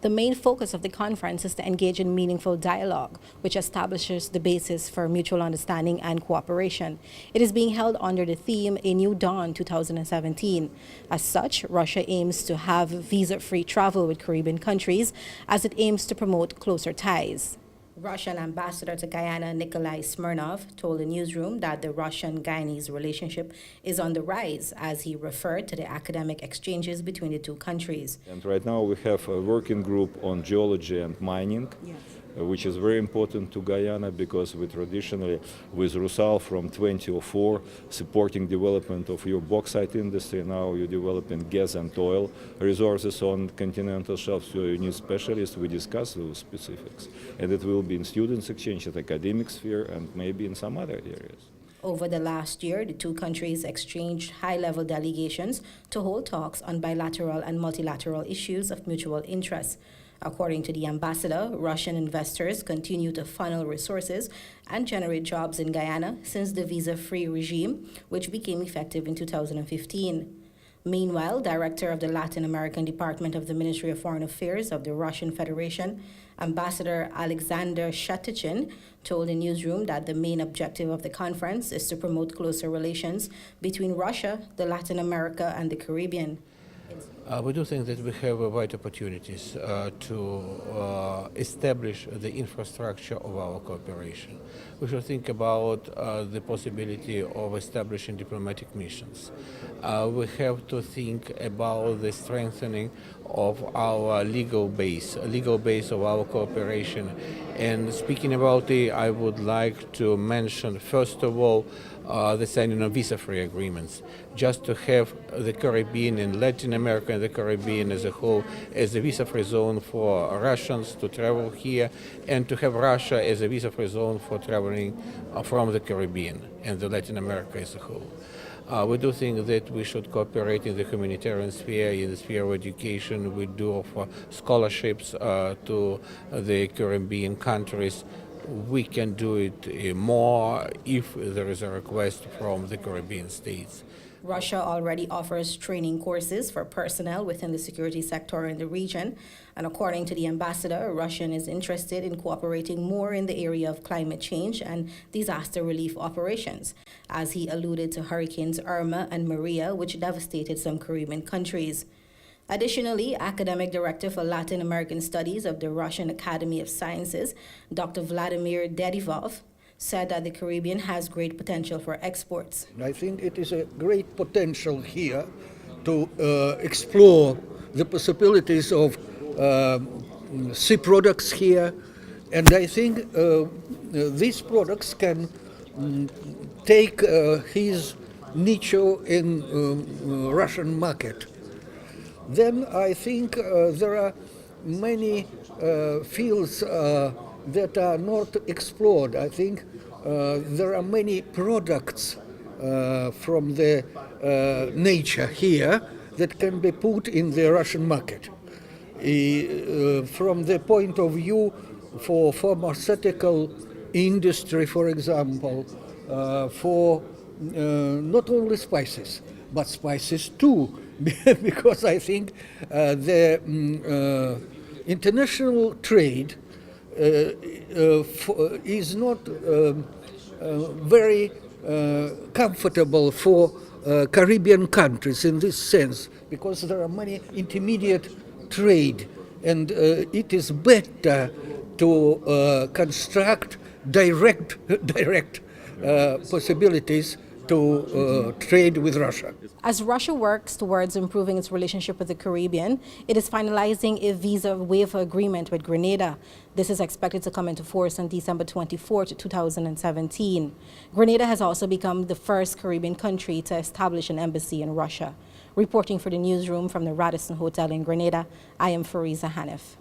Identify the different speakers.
Speaker 1: The main focus of the conference is to engage in meaningful dialogue, which establishes the basis for mutual understanding and cooperation. It is being held under the theme A New Dawn 2017. As such, Russia aims to have visa-free travel with Caribbean countries as it aims to promote closer ties. Russian ambassador to Guyana, Nikolai Smirnov, told the newsroom that the Russian-Guyanese relationship is on the rise as he referred to the academic exchanges between the two countries.
Speaker 2: And right now we have a working group on geology and mining,
Speaker 1: Yes.
Speaker 2: Which is very important to Guyana because we traditionally, with Rusal from 2004, supporting development of your bauxite industry. Now you're developing gas and oil resources on continental shelf, so you need specialists. We discuss those specifics. And it will be in students' exchange, at academic sphere, and maybe in some other areas.
Speaker 1: Over the last year, the two countries exchanged high-level delegations to hold talks on bilateral and multilateral issues of mutual interest. According to the ambassador, Russian investors continue to funnel resources and generate jobs in Guyana since the visa-free regime, which became effective in 2015. Meanwhile, Director of the Latin American Department of the Ministry of Foreign Affairs of the Russian Federation, Ambassador Alexander Shatichin, told the newsroom that the main objective of the conference is to promote closer relations between Russia, Latin America, and the Caribbean.
Speaker 3: We do think that we have wide opportunities to establish the infrastructure of our cooperation. We should think about the possibility of establishing diplomatic missions. We have to think about the strengthening of our legal base of our cooperation. And speaking about it, I would like to mention, first of all, the signing of visa-free agreements, just to have the Caribbean and Latin America and the Caribbean as a whole as a visa-free zone for Russians to travel here, and to have Russia as a visa-free zone for traveling from the Caribbean and the Latin America as a whole. We do think that we should cooperate in the humanitarian sphere, in the sphere of education. We do offer scholarships to the Caribbean countries. We can do it more if there is a request from the Caribbean states.
Speaker 1: Russia already offers training courses for personnel within the security sector in the region, and according to the ambassador, Russia is interested in cooperating more in the area of climate change and disaster relief operations, as he alluded to Hurricanes Irma and Maria, which devastated some Caribbean countries. Additionally, Academic Director for Latin American Studies of the Russian Academy of Sciences, Dr. Vladimir Dedivov, said that the Caribbean has great potential for exports.
Speaker 4: I think it is a great potential here to explore the possibilities of sea products here, and I think these products can take his niche in Russian market. Then I think there are many fields that are not explored. I think there are many products from the nature here that can be put in the Russian market. From the point of view for pharmaceutical industry, for example, for not only spices, but spices too, because I think the international trade is not very comfortable for Caribbean countries in this sense, because there are many intermediate trade, and it is better to construct direct possibilities to trade with Russia.
Speaker 1: As Russia works towards improving its relationship with the Caribbean, it is finalizing a visa waiver agreement with Grenada. This is expected to come into force on December 24, 2017. Grenada has also become the first Caribbean country to establish an embassy in Russia. Reporting for the newsroom from the Radisson Hotel in Grenada, I am Fariza Hanif.